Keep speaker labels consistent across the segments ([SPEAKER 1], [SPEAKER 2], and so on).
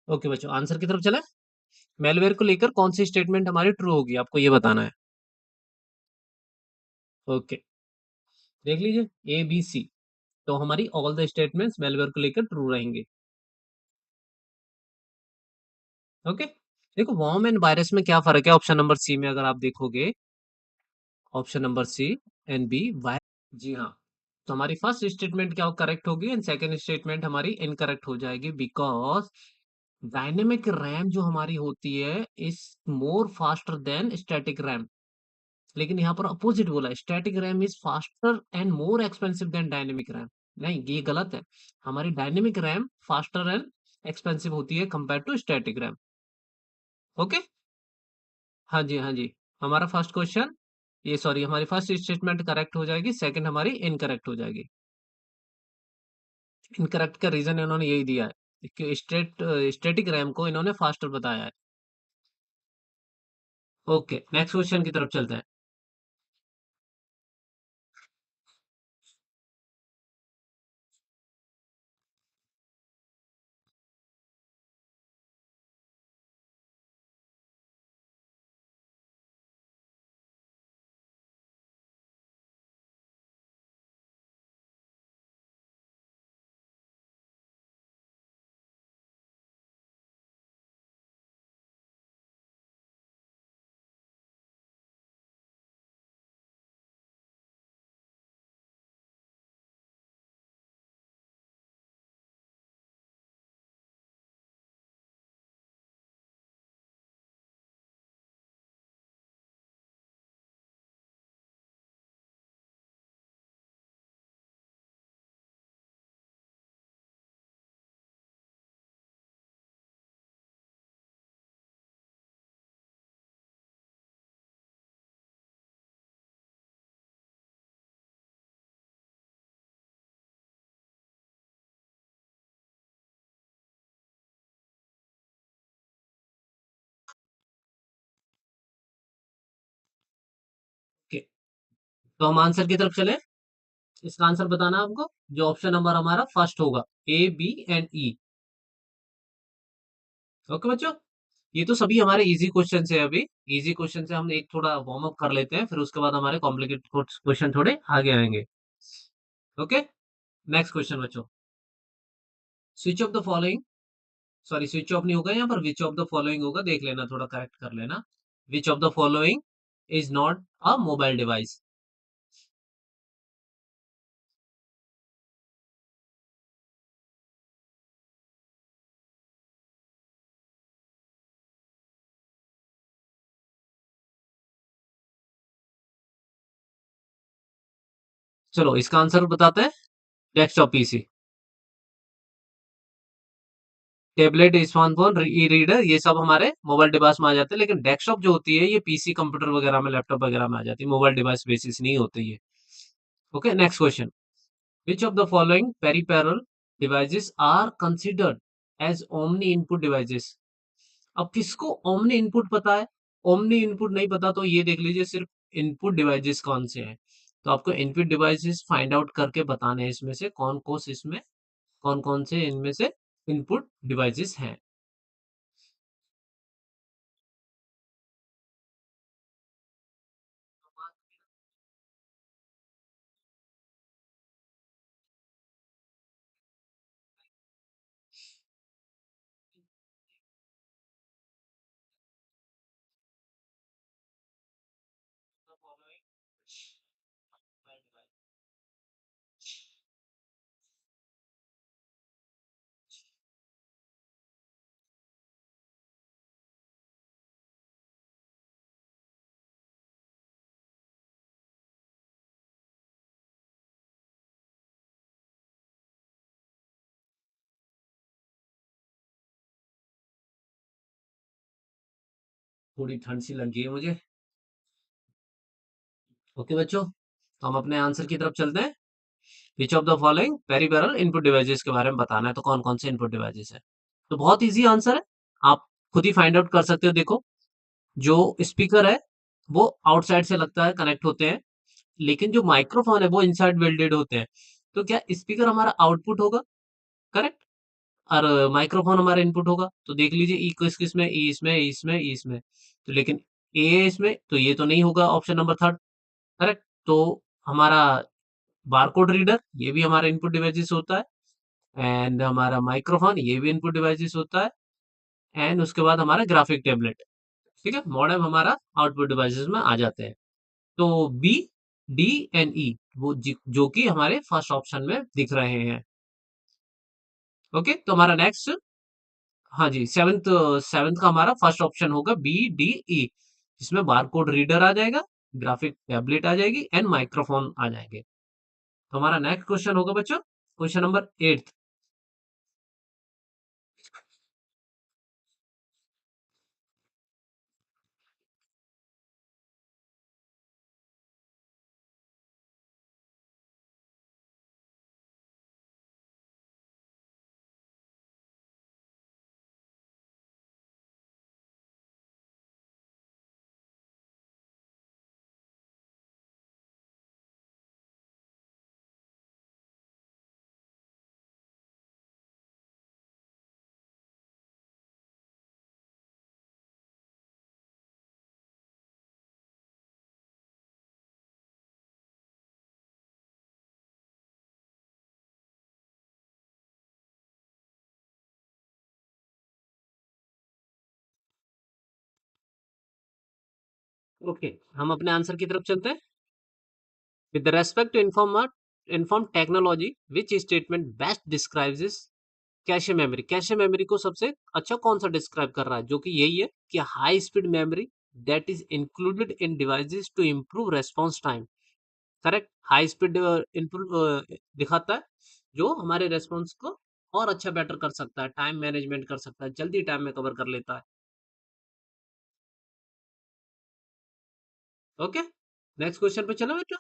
[SPEAKER 1] Okay बच्चों, answer की तरफ चले। मेलवेयर को लेकर कौन सी स्टेटमेंट हमारी ट्रू होगी, आपको ये बताना है। ओके, देख लीजिए ए बी सी, तो हमारी ऑल द स्टेटमेंट्स मेलवेयर को लेकर ट्रू रहेंगे। ओके, देखो वर्म एंड वायरस में क्या फर्क है ऑप्शन नंबर सी में, अगर आप देखोगे option number C and B virus. जी हाँ, तो हमारी फर्स्ट स्टेटमेंट क्या करेक्ट होगी एंड सेकंड स्टेटमेंट हमारी इनकरेक्ट हो जाएगी, बिकॉज डायनेमिक रैम जो हमारी होती है is more faster than static RAM. लेकिन यहाँ पर अपोजिट बोला है, static RAM is faster and more expensive than dynamic RAM. नहीं, ये गलत है। हमारी dynamic RAM faster and expensive होती है compare to static RAM. Okay, हाँ जी हाँ जी। हमारा फर्स्ट क्वेश्चन, ये सॉरी, हमारी फर्स्ट स्टेटमेंट करेक्ट हो जाएगी, सेकंड हमारी इनकरेक्ट हो जाएगी। इनकरेक्ट का रीजन इन्होंने यही दिया है कि स्टैटिक रैम को इन्होंने फास्टर बताया है। ओके, नेक्स्ट क्वेश्चन की तरफ चलते हैं। ओके, तो हम आंसर की तरफ चले। इसका आंसर बताना है आपको, जो ऑप्शन नंबर हमारा फर्स्ट होगा, A B and E. Okay बच्चों, ये तो सभी हमारे इजी क्वेश्चन है। अभी इजी क्वेश्चन से हम एक थोड़ा वार्म अप कर लेते हैं, फिर उसके बाद हमारे कॉम्प्लिकेटेड क्वेश्चन थोड़े आगे आएंगे। ओके, नेक्स्ट क्वेश्चन बच्चों, switch off the following, sorry switch off नहीं होगा यहाँ पर, विच ऑफ द फॉलोइंग होगा, देख लेना, थोड़ा करेक्ट कर लेना। विच of the following is not a mobile device. चलो इसका आंसर बताते हैं, desktop PC, tablet, smartphone, e reader, ये सब हमारे मोबाइल डिवाइस में आ जाते हैं, लेकिन डेस्कटॉप जो होती है ये पीसी कंप्यूटर वगैरह में, लैपटॉप वगैरह में आ जाती है, मोबाइल डिवाइस बेसिस नहीं होती है। Okay, next question, which of the following peripheral devices are considered as omni input devices. अब किसको ओमनी इनपुट पता है, ओमनी इनपुट नहीं पता, तो ये देख लीजिए सिर्फ इनपुट डिवाइसेस कौन से हैं। तो आपको इनपुट डिवाइसेस फाइंड आउट करके बताने हैं इसमें से कौन कौन से, इसमें कौन कौन से इनमें से इनपुट डिवाइसेस हैं। थोड़ी ठंड सी लग गई है मुझे। ओके बच्चों, तो हम अपने आंसर की तरफ चलते हैं। विच of the following peripheral input devices के बारे में बताना है, तो कौन कौन से इनपुट डिवाइसेस है। तो बहुत इजी आंसर है, आप खुद ही फाइंड आउट कर सकते हो। देखो, जो स्पीकर है वो आउटसाइड से लगता है कनेक्ट होते हैं, लेकिन जो माइक्रोफोन है वो इनसाइड वेल्डेड होते हैं। तो क्या स्पीकर हमारा आउटपुट होगा, करेक्ट। और माइक्रोफोन हमारा इनपुट होगा। तो देख लीजिए ई किस किस में, ई इसमें, ई इसमें, ई इसमें। तो लेकिन ए है इसमें, तो ये तो नहीं होगा ऑप्शन नंबर थर्ड। करेक्ट। तो हमारा बारकोड रीडर ये भी हमारा इनपुट डिवाइसेस होता है, एंड हमारा माइक्रोफोन ये भी इनपुट डिवाइसेस होता है, एंड उसके बाद हमारा ग्राफिक टेबलेट। ठीक है, मॉडेम हमारा आउटपुट डिवाइसेस में आ जाते हैं। तो बी, डी एंड ई वो जो कि हमारे फर्स्ट ऑप्शन में दिख रहे हैं। ओके, तो हमारा नेक्स्ट, हाँ जी, सेवंथ, सेवंथ का हमारा फर्स्ट ऑप्शन होगा बी डी ई, जिसमें बारकोड रीडर आ जाएगा, ग्राफिक टैबलेट आ जाएगी, एंड माइक्रोफोन आ जाएंगे। तो हमारा नेक्स्ट क्वेश्चन होगा बच्चों, क्वेश्चन नंबर 8। ओके, हम अपने आंसर की तरफ चलते हैं। With respect to inform technology, which statement best describes this? Cache memory, cache memory को सबसे अच्छा कौन सा डिस्क्राइब कर रहा है? जो कि यही है कि high speed memory that is included in devices to improve response time. Correct, high speed improve दिखाता है, जो हमारे रेस्पॉन्स को और अच्छा बेटर कर सकता है, टाइम मैनेजमेंट कर सकता है, जल्दी टाइम में कवर कर लेता है। ओके, नेक्स्ट क्वेश्चन पे चलो बेटा।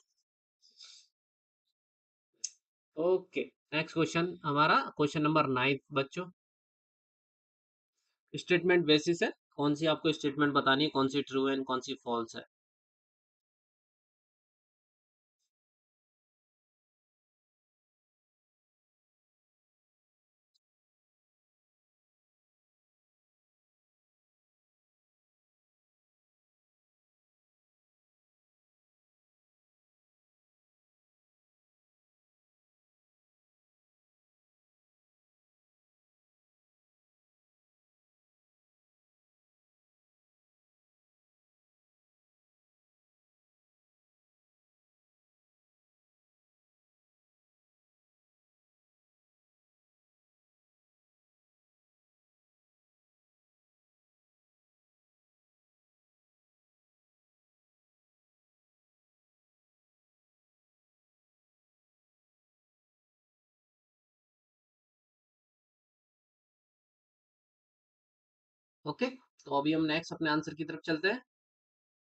[SPEAKER 1] ओके, नेक्स्ट क्वेश्चन हमारा क्वेश्चन नंबर 9 बच्चों। स्टेटमेंट बेसिस है, कौन सी आपको स्टेटमेंट बतानी है, कौन सी ट्रू है कौन सी फॉल्स है। ओके, तो अभी हम नेक्स्ट अपने आंसर की तरफ चलते हैं।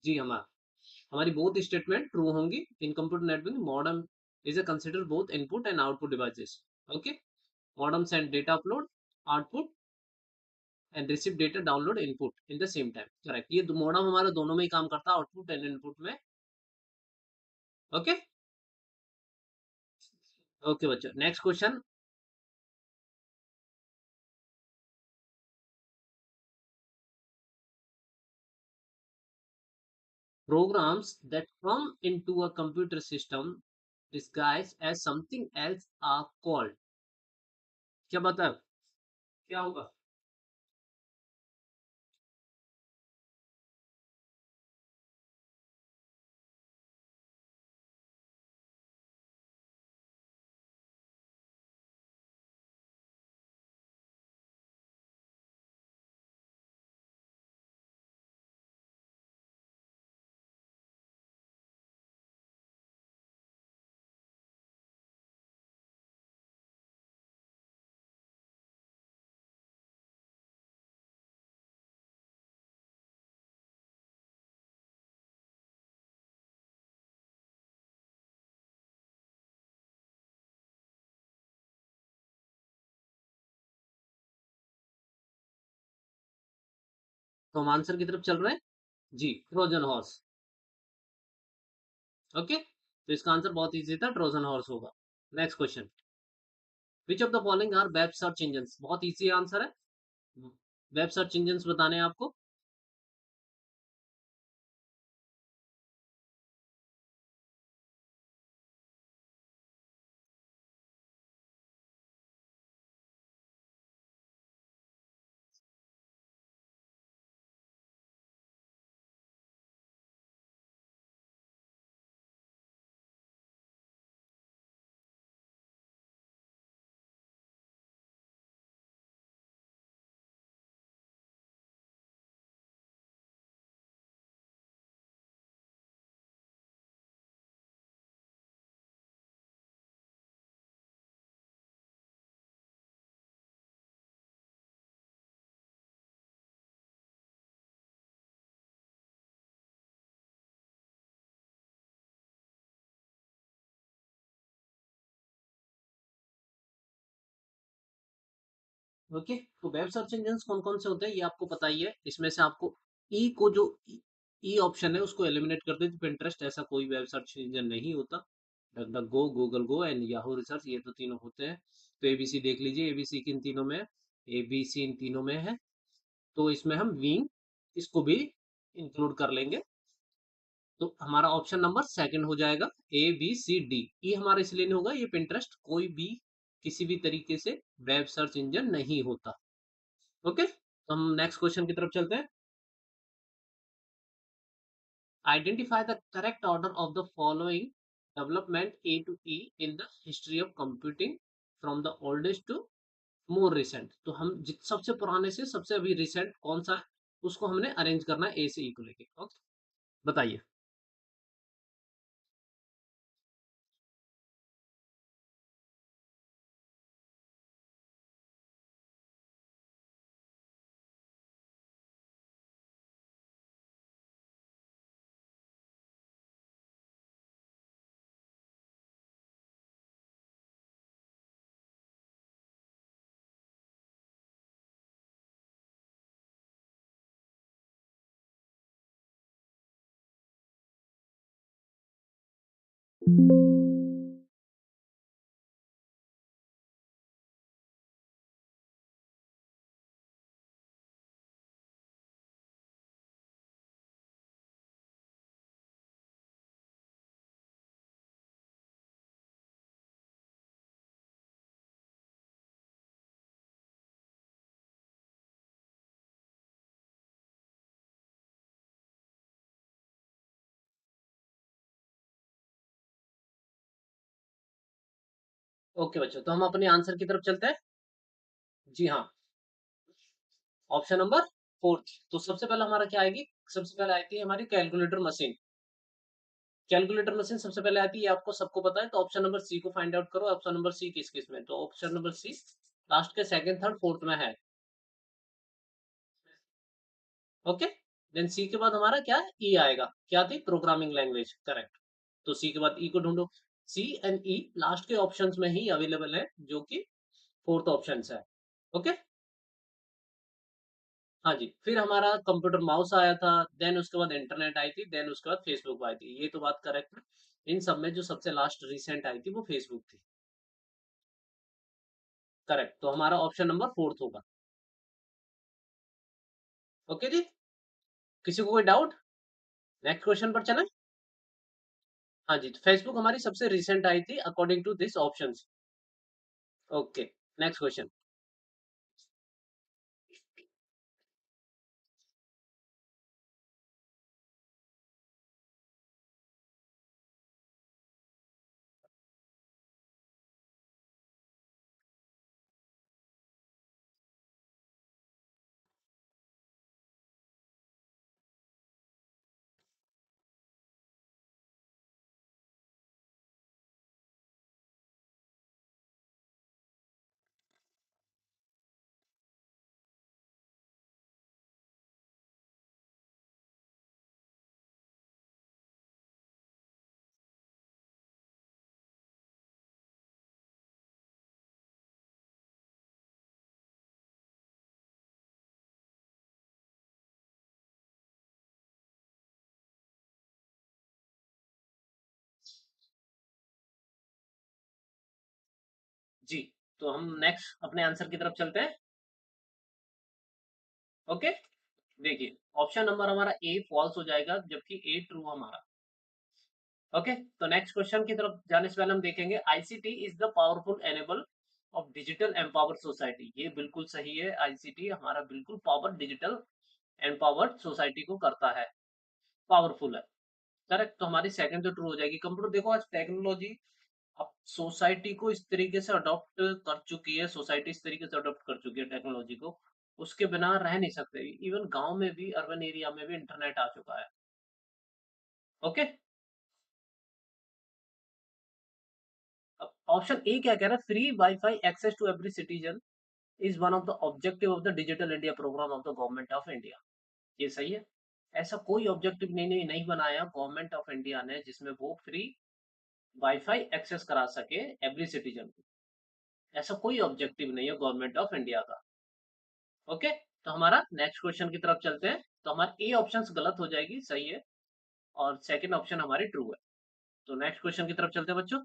[SPEAKER 1] जी, हमारी बोथ स्टेटमेंट ट्रू होंगी। इन computer networking modern is a consider both input and output devices. Okay, modern send data upload output and receive data download input in the same time. Correct, ये modern हमारा दोनों में ही काम करता है, output and input में। Okay, okay बच्चों, next question. Programs that come into a computer system disguised as something else are called? क्या बता, क्या होगा? तो हम आंसर की तरफ चल रहे हैं। जी, ट्रोजन हॉर्स। ओके, तो इसका आंसर बहुत इजी था, ट्रोजन हॉर्स होगा। Next question. Which of the following are web search engine? बहुत इजी आंसर है। वेब सर्च इंजन बताने हैं आपको। ओके, तो वेब सर्च इंजन कौन कौन से होते हैं ये आपको पता ही है। इसमें से आपको ई को जो ई ऑप्शन है उसको एलिमिनेट कर दे तो पिंटरेस्ट ऐसा कोई वेब सर्च इंजन नहीं होता। Duck go, Google go and Yahoo research, ये तो तीनों होते हैं। तो एबीसी देख लीजिए, एबीसी किन तीनों में है? एबीसी इन तीनों में है। तो इसमें हम विंग इसको भी इंक्लूड कर लेंगे। तो हमारा ऑप्शन नंबर सेकंड हो जाएगा, ए बी सी डी। ई हमारा इसलिए नहीं होगा, ये पिंटरेस्ट कोई भी किसी भी तरीके से वेब सर्च इंजन नहीं होता। ओके, तो हम नेक्स्ट क्वेश्चन की तरफ चलते हैं। Identify the correct order of the following development A to E in the history of computing from the oldest to more recent. तो हम सबसे पुराने से सबसे अभी रिसेंट कौन सा है उसको हमने अरेंज करना है ए से ई को लेके। ओके, बताइए। ओके बच्चों, तो हम अपने आंसर की तरफ चलते हैं। जी हाँ, ऑप्शन नंबर फोर्थ। तो सबसे पहले हमारा क्या आएगी? सबसे पहले आती है हमारी कैलकुलेटर मशीन। कैलकुलेटर मशीन सबसे पहले आती है, ये आपको सबको पता है। तो ऑप्शन नंबर सी को फाइंड आउट करो। ऑप्शन नंबर सी किस किस में? तो ऑप्शन नंबर सी लास्ट के सेकंड थर्ड फोर्थ में है। ओके, देन सी के बाद हमारा क्या है? ई आएगा। क्या थी? Programming language, correct. तो सी के बाद ई को ढूंढो। सी एंड ई लास्ट के ऑप्शंस में ही अवेलेबल है, जो कि फोर्थ ऑप्शन है। ओके, हाँ जी। फिर हमारा कंप्यूटर माउस आया था, देन उसके बाद इंटरनेट आई थी, देन उसके बाद फेसबुक आई थी। ये तो बात करेक्ट है। इन सब में जो सबसे लास्ट रिसेंट आई थी वो फेसबुक थी। करेक्ट, तो हमारा ऑप्शन नंबर फोर्थ होगा। ओके जी, किसी को कोई डाउट? नेक्स्ट क्वेश्चन पर चलें। हाँ जी, तो फेसबुक हमारी सबसे रिसेंट आई थी according to this options. Okay, next question. जी, तो हम नेक्स्ट अपने आंसर की तरफ चलते हैं। ओके, देखिए ऑप्शन नंबर हमारा ए फॉल्स हो जाएगा, जबकि ए ट्रू हमारा। ओके, तो नेक्स्ट क्वेश्चन की तरफ जाने से पहले हम देखेंगे ICT is the powerful enable of digital empowered society. ये बिल्कुल सही है, आईसीटी हमारा बिल्कुल पावर डिजिटल एम्पावर्ड सोसाइटी को करता है, पावरफुल है। करेक्ट, तो हमारी सेकंड तो ट्रू हो जाएगी। कंप्यूटर देखो आज टेक्नोलॉजी अब सोसाइटी को इस तरीके से अडॉप्ट कर चुकी है, सोसाइटी इस तरीके से अडॉप्ट कर चुकी है टेक्नोलॉजी को, उसके बिना रह नहीं सकते। इवन गांव में भी, अर्बन एरिया में भी इंटरनेट आ चुका है। ओके, अब ऑप्शन ए क्या कह रहा है, free wifi access to every citizen is one of the objective of the digital India programme of the government of India. ये सही है। ऐसा कोई ऑब्जेक्टिव नहीं बनाया गवर्नमेंट ऑफ इंडिया ने जिसमें वो फ्री वाईफाई एक्सेस करा सके एवरी सिटीजन को। ऐसा कोई ऑब्जेक्टिव नहीं है गवर्नमेंट ऑफ इंडिया का। ओके, तो हमारा नेक्स्ट क्वेश्चन की तरफ चलते हैं। तो हमारी ए ऑप्शन गलत हो जाएगी, सही है, और सेकंड ऑप्शन हमारी ट्रू है। तो नेक्स्ट क्वेश्चन की तरफ चलते हैं बच्चों।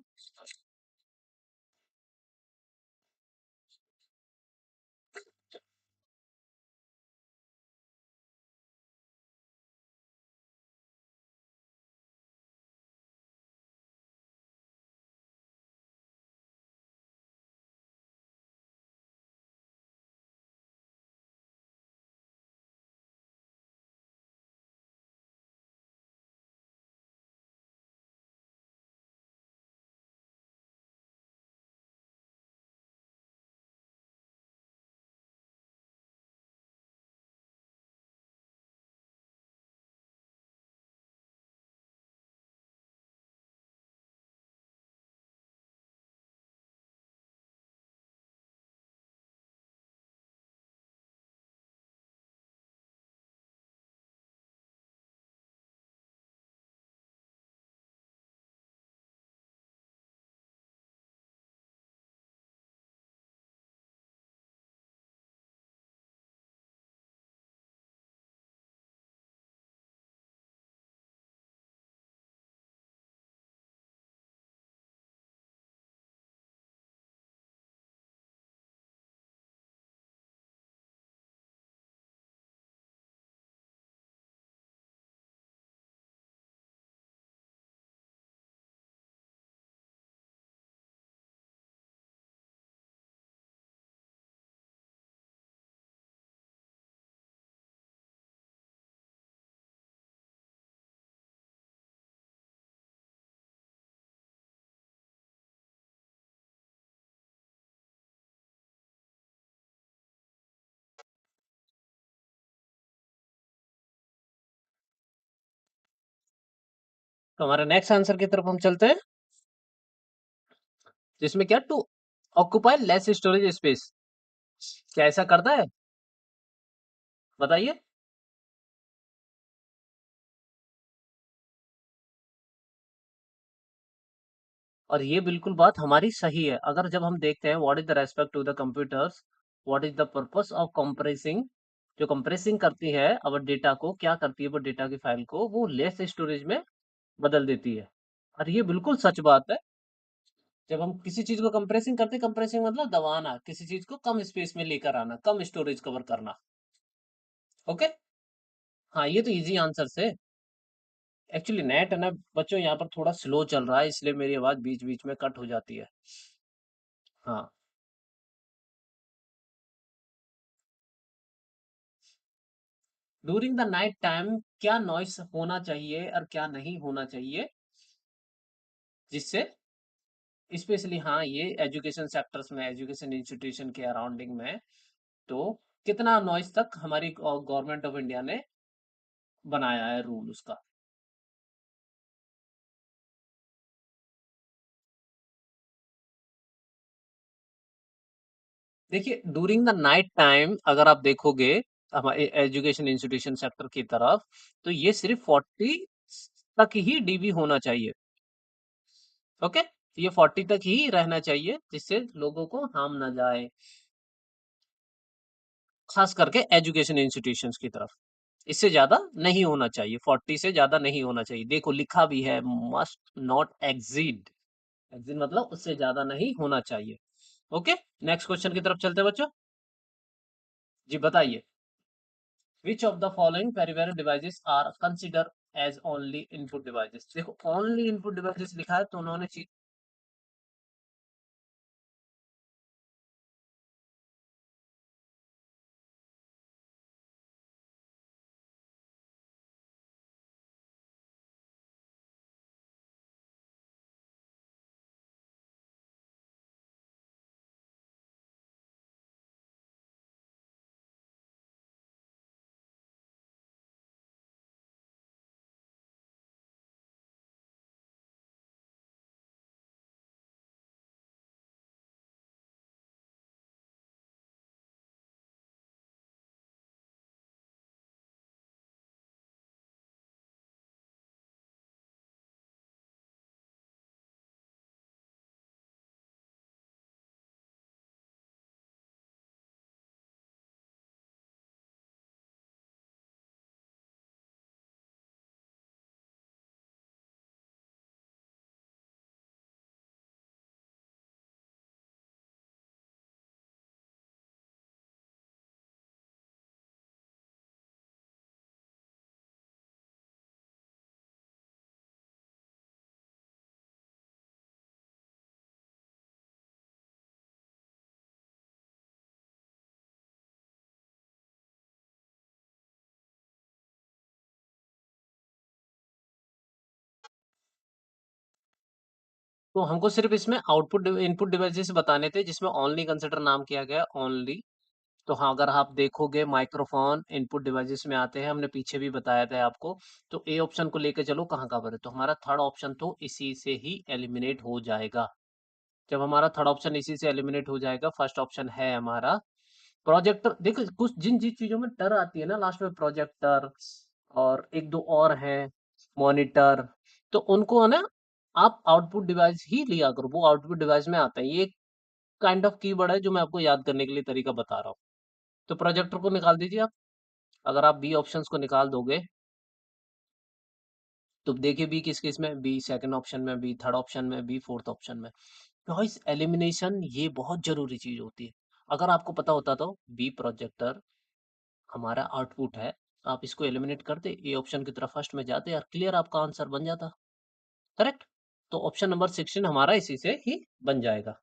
[SPEAKER 1] तो हमारे नेक्स्ट आंसर की तरफ हम चलते हैं, जिसमें क्या to occupy less storage space, क्या ऐसा करता है, बताइए। और ये बिल्कुल बात हमारी सही है। अगर जब हम देखते हैं what is the respect to the computers, what is the purpose of compressing, जो कंप्रेसिंग करती है अवर डेटा को, क्या करती है वो डेटा की फाइल को वो लेस स्टोरेज में बदल देती है। और ये बिल्कुल सच बात है। जब हम किसी चीज को कंप्रेसिंग करते हैं, कंप्रेसिंग मतलब दबाना, किसी चीज को कम स्पेस में लेकर आना, कम स्टोरेज कवर करना। ओके, हाँ ये तो इजी आंसर है। एक्चुअली नेट है ना बच्चों, यहाँ पर थोड़ा स्लो चल रहा है, इसलिए मेरी आवाज बीच बीच में कट हो जाती है। हाँ, ड्यूरिंग द नाइट टाइम क्या नॉइस होना चाहिए और क्या नहीं होना चाहिए, जिससे स्पेशली, हाँ ये एजुकेशन सेक्टर्स में, एजुकेशन इंस्टीट्यूशन के अराउंडिंग में, तो कितना नॉइस तक हमारी गवर्नमेंट ऑफ इंडिया ने बनाया है रूल उसका। देखिए ड्यूरिंग द नाइट टाइम अगर आप देखोगे हमारे एजुकेशन इंस्टीट्यूशन सेक्टर की तरफ, तो ये सिर्फ 40 तक ही डीबी होना चाहिए। ओके, ये 40 तक ही रहना चाहिए, जिससे लोगों को हार्म ना जाए, खास करके एजुकेशन इंस्टीट्यूशंस की तरफ। इससे ज्यादा नहीं होना चाहिए, 40 से ज्यादा नहीं होना चाहिए। देखो लिखा भी है, मस्ट नॉट एक्सीड, एक्सीड मतलब उससे ज्यादा नहीं होना चाहिए। ओके, नेक्स्ट क्वेश्चन की तरफ चलते हैं बच्चों। जी बताइए, which of the following peripheral devices are consider as only input devices. देखो ओनली इनपुट डिवाइसेस लिखा है तो उन्होंने चीज, तो हमको सिर्फ इसमें आउटपुट इनपुट डिवाइसेस बताने थे जिसमें ओनली कंसिडर नाम किया गया ओनली। तो हाँ, अगर आप देखोगे माइक्रोफोन इनपुट डिवाइसेस में आते हैं, हमने पीछे भी बताया था आपको। तो ए ऑप्शन को लेके चलो कहाँ कवर है, तो हमारा थर्ड ऑप्शन तो इसी से ही एलिमिनेट हो जाएगा। जब हमारा थर्ड ऑप्शन इसी से एलिमिनेट हो जाएगा, फर्स्ट ऑप्शन है हमारा प्रोजेक्टर। देखो कुछ जिन जिन चीजों में टर आती है ना लास्ट में, प्रोजेक्टर और एक दो और है, मॉनिटर, तो उनको है ना आप आउटपुट डिवाइस ही लिया करो, वो आउटपुट डिवाइस में आता है। ये काइंड ऑफ कीवर्ड है जो मैं आपको याद करने के लिए तरीका बता रहा हूँ। तो प्रोजेक्टर को निकाल दीजिए आप। अगर आप बी ऑप्शंस को निकाल दोगे तो देखिए बी किस किस में, बी सेकंड ऑप्शन में, बी थर्ड ऑप्शन में, बी फोर्थ ऑप्शन में। गाइस एलिमिनेशन ये बहुत जरूरी चीज होती है। अगर आपको पता होता तो बी प्रोजेक्टर हमारा आउटपुट है, आप इसको एलिमिनेट करते, ए ऑप्शन की तरफ फर्स्ट में जाते और क्लियर आपका आंसर बन जाता। करेक्ट। तो ऑप्शन नंबर 16 हमारा इसी से ही बन जाएगा।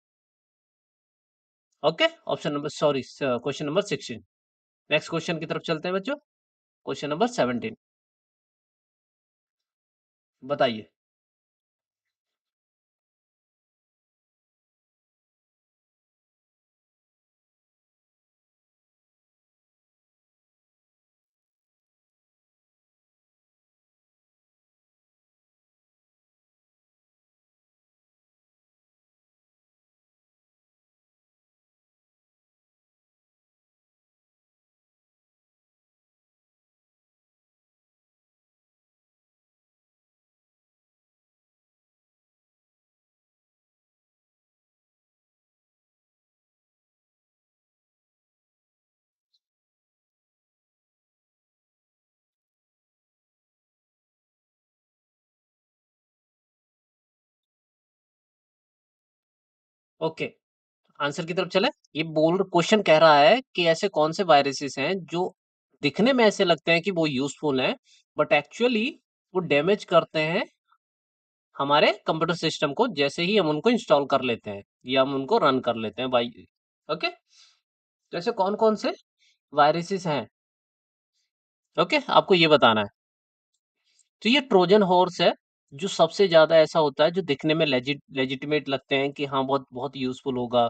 [SPEAKER 1] Okay, option number sorry question number 16। Next question की तरफ चलते हैं बच्चों। क्वेश्चन नंबर 17 बताइए। ओके, आंसर की तरफ चले। ये बोल क्वेश्चन कह रहा है कि ऐसे कौन से वायरसेस हैं जो दिखने में ऐसे लगते हैं कि वो यूजफुल हैं, बट एक्चुअली वो डैमेज करते हैं हमारे कंप्यूटर सिस्टम को जैसे ही हम उनको इंस्टॉल कर लेते हैं या हम उनको रन कर लेते हैं बाई। ओके, तो ऐसे कौन कौन से वायरसेस हैं, ओके आपको ये बताना है। तो ये ट्रोजन हॉर्स है, जो सबसे ज्यादा ऐसा होता है जो दिखने में लेजिटिमेट लगते हैं कि हाँ बहुत बहुत यूजफुल होगा।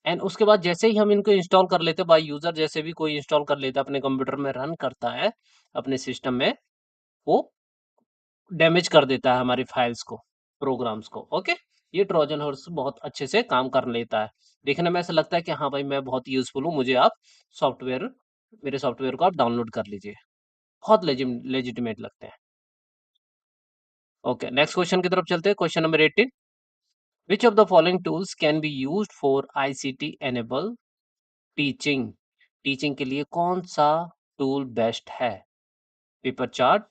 [SPEAKER 1] एंड उसके बाद जैसे ही हम इनको इंस्टॉल कर लेते हैं बाय यूजर, जैसे भी कोई इंस्टॉल कर लेता है अपने कंप्यूटर में रन करता है अपने सिस्टम में, वो डैमेज कर देता है हमारी फाइल्स को, प्रोग्राम्स को। ओके, ये ट्रोजन हॉर्स बहुत अच्छे से काम कर लेता है। देखने में ऐसा लगता है कि हाँ भाई मैं बहुत यूजफुल हूँ, मुझे आप सॉफ्टवेयर, मेरे सॉफ्टवेयर को आप डाउनलोड कर लीजिए। बहुत लेजिटिमेट लगते हैं। ओके, नेक्स्ट क्वेश्चन की तरफ चलते हैं। Question number 18, which of the following tools can be used for ICT enable teaching. Teaching के लिए कौन सा टूल बेस्ट है? Paper chart,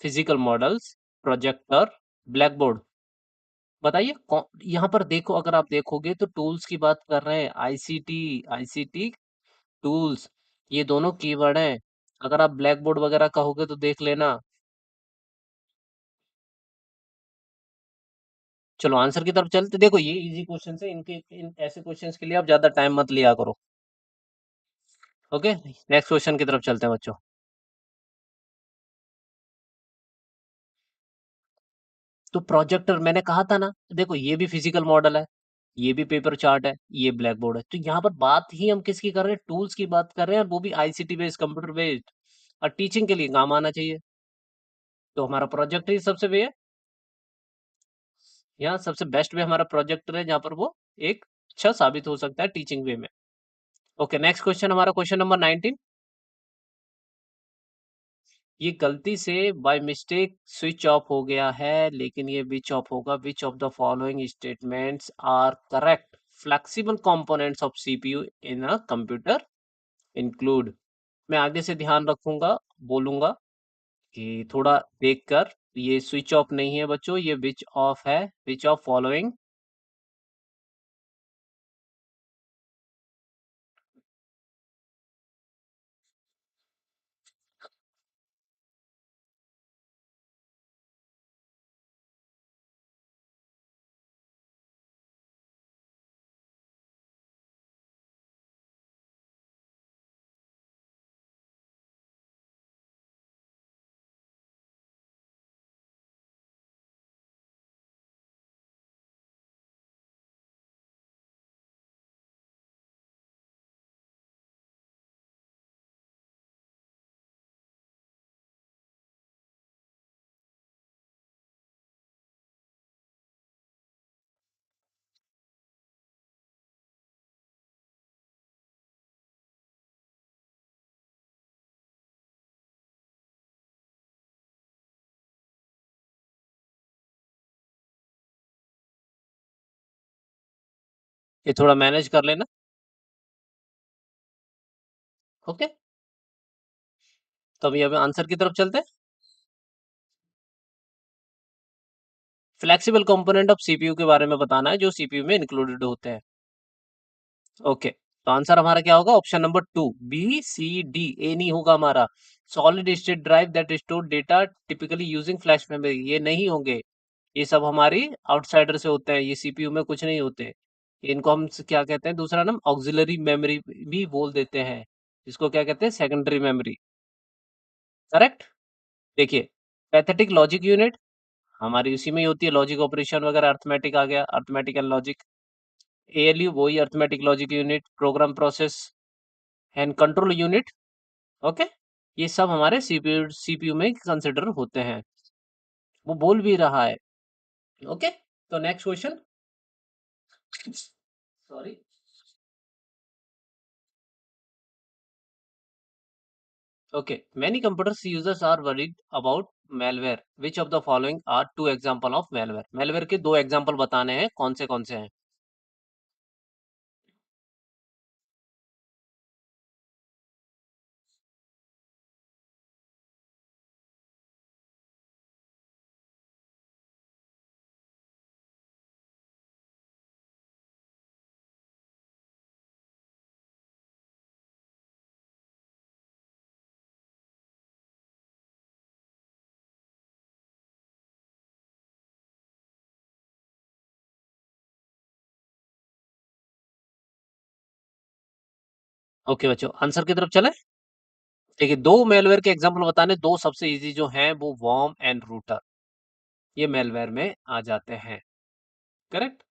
[SPEAKER 1] physical models, projector, black board. बताइए यहाँ पर देखो, अगर आप देखोगे तो टूल्स की बात कर रहे हैं, आईसीटी, आईसीटी टूल्स, ये दोनों कीवर्ड हैं। अगर आप ब्लैक बोर्ड वगैरह कहोगे तो देख लेना। चलो आंसर की तरफ चलते, देखो ये इजी क्वेश्चन है, इनके इन ऐसे क्वेश्चंस के लिए आप ज्यादा टाइम मत लिया करो। ओके, नेक्स्ट क्वेश्चन की तरफ चलते हैं बच्चों। तो प्रोजेक्टर मैंने कहा था ना, देखो ये भी फिजिकल मॉडल है, ये भी पेपर चार्ट है, ये ब्लैक बोर्ड है, तो यहाँ पर बात ही हम किसकी कर रहे हैं, टूल्स की बात कर रहे हैं, और वो भी आईसीटी बेस्ड, कंप्यूटर बेस्ड, और टीचिंग के लिए काम आना चाहिए। तो हमारा प्रोजेक्टर ही सबसे वे है, यहाँ सबसे बेस्ट वे हमारा प्रोजेक्टर है, जहाँ पर वो एक अच्छा साबित हो सकता है टीचिंग वे में। ओके, नेक्स्ट क्वेश्चन, हमारा क्वेश्चन नंबर 19। ये गलती से बाय मिस्टेक स्विच ऑफ हो गया है, लेकिन ये विच ऑफ होगा, which of the following statements are correct, flexible components of CPU in a computer include. मैं आगे से ध्यान रखूंगा, बोलूंगा कि थोड़ा देखकर, ये स्विच ऑफ नहीं है बच्चों, ये विच ऑफ है, विच ऑफ फॉलोइंग। ये थोड़ा मैनेज कर लेना। ओके, तो अभी अभी आंसर की तरफ चलते हैं। फ्लेक्सिबल कंपोनेंट ऑफ सीपीयू के बारे में बताना है, जो सीपीयू में इंक्लूडेड होते हैं। ओके, तो आंसर हमारा क्या होगा, option number 2, B C D, A नहीं होगा हमारा। Solid state drive that store data typically using flash memory, ये नहीं होंगे, ये सब हमारी आउटसाइडर से होते हैं, ये सीपीयू में कुछ नहीं होते। इनको हम क्या कहते हैं, दूसरा नाम ऑक्सिलरी मेमोरी भी बोल देते हैं, इसको क्या कहते हैं, सेकेंडरी मेमोरी। करेक्ट। देखिए, पैथेटिक लॉजिक यूनिट हमारी उसी में ही होती है, लॉजिक ऑपरेशन वगैरह, अर्थमेटिक आ गया, अर्थमेटिक एंड लॉजिक। एएलयू वही arithmetic logic unit, program process and control unit. Okay, ये सब हमारे सीपीयू सीपीयू में कंसिडर होते हैं, वो बोल भी रहा है। ओके, तो next question, sorry. Okay, many computers users are worried about malware, which of the following are two example of malware? malware के दो एग्जांपल बताने हैं, कौन से हैं। ओके बच्चों, आंसर की तरफ चले। देखिए, दो मेलवेयर के एग्जांपल बताने, दो सबसे इजी जो हैं वो वर्म एंड रूटर, ये मेलवेयर में आ जाते हैं। करेक्ट।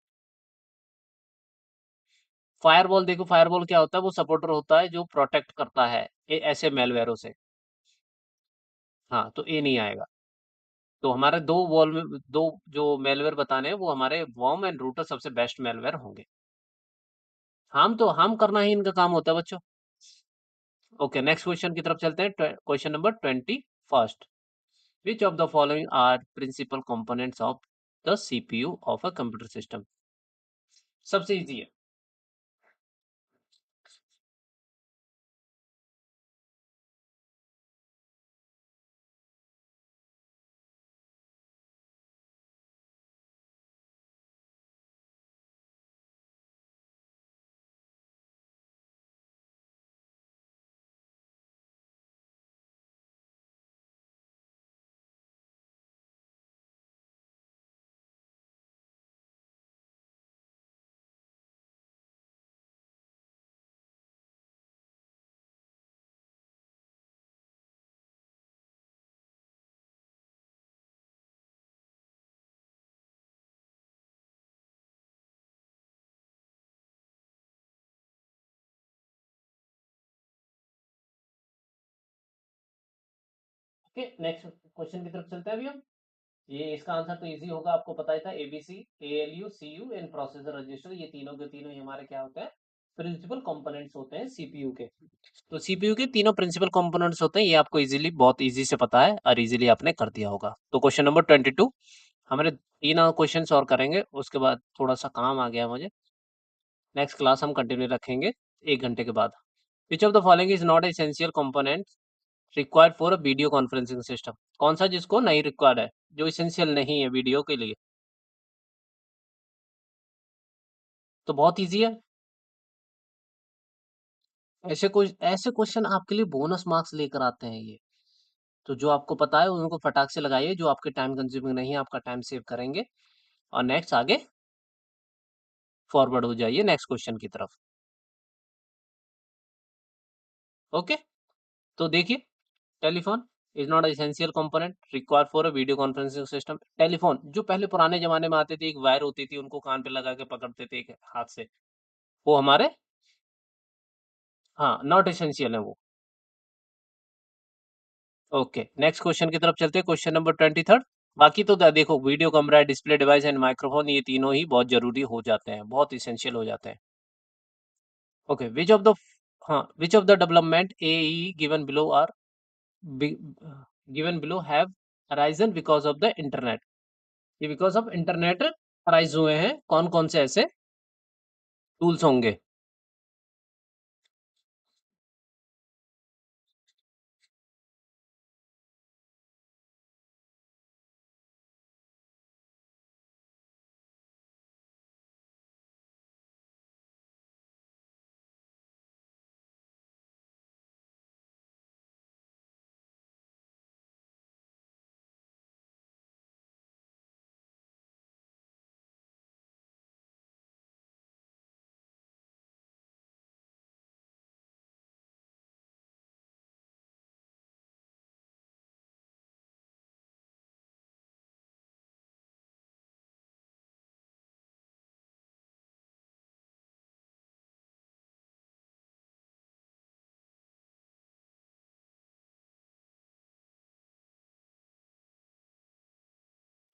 [SPEAKER 1] फायरवॉल, देखो फायरवॉल क्या होता है, वो सपोर्टर होता है जो प्रोटेक्ट करता है ऐसे मेलवेयरों से। हाँ, तो ये नहीं आएगा। तो हमारे दो वॉल में दो जो मेलवेयर बताने हैं, वो हमारे वर्म एंड रूटर सबसे बेस्ट मेलवेयर होंगे। हम करना ही इनका काम होता है बच्चों। ओके, नेक्स्ट क्वेश्चन की तरफ चलते हैं, question number 21। Which of the following are principal components of the CPU of a computer system. सबसे इजी है। ओके, नेक्स्ट क्वेश्चन की तरफ चलते हैं अभी हम। ये इसका आंसर तो इजी होगा, आपको पता ही था, ABC, ALU, CU and processor register, ये तीनों के तीनों ही हमारे क्या होते हैं, प्रिंसिपल कंपोनेंट्स होते हैं सीपीयू के। तो सीपीयू के तीनों प्रिंसिपल कंपोनेंट्स होते हैं, ये आपको इजीली, बहुत इजी से पता है और इजीली आपने कर दिया होगा। तो क्वेश्चन नंबर 22, हमारे 3 क्वेश्चन और करेंगे, उसके बाद थोड़ा सा काम आ गया मुझे, नेक्स्ट क्लास हम कंटिन्यू रखेंगे 1 घंटे के बाद। विच of the following is not essential component required for a video conferencing system? कौन सा जिसको नहीं रिक्वायर्ड है, जो इसेंशियल नहीं है वीडियो के लिए? तो बहुत ईज़ी है। ऐसे क्वेश्चन आपके लिए बोनस मार्क्स लेकर आते हैं ये। तो जो आपको पता है उनको फटाक से लगाइए, जो आपके टाइम कंज्यूमिंग नहीं है, आपका टाइम सेव करेंगे। और नेक्स्ट आगे फॉरवर्ड हो जाइए नेक्स्ट क्वेश्चन की तरफ। ओके? तो देखिए, telephone is not essential component required for a video conferencing system. Telephone जो पहले पुराने ज़माने में आते थे, एक वायर होती थी, उनको कान पे लगा के पकड़ते थे एक हाथ से, वो हमारे, हाँ, नॉट एसेंशियल है वो। ओके, नेक्स्ट क्वेश्चन की तरफ चलते हैं, क्वेश्चन नंबर 23। बाकी तो देखो, video camera, display device and microphone, ये तीनों ही बहुत जरूरी हो जाते हैं, बहुत इसेंशियल हो जाते हैं। ओके, विच ऑफ द, हाँ, which of the development A E given below are given below have arisen because of the internet? ये बिकॉज ऑफ इंटरनेट अराइज हुए हैं, कौन कौन से ऐसे टूल्स होंगे?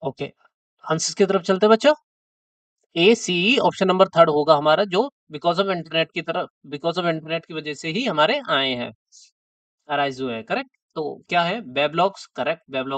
[SPEAKER 1] ओके, आंसर की तरफ चलते हैं बच्चों। ए सी ऑप्शन नंबर थर्ड होगा हमारा, जो बिकॉज ऑफ इंटरनेट की तरफ, बिकॉज ऑफ इंटरनेट की वजह से ही हमारे आए हैं, अराइज हुए हैं, करेक्ट। तो क्या है, वेबलॉग्स, करेक्ट, वेबलॉग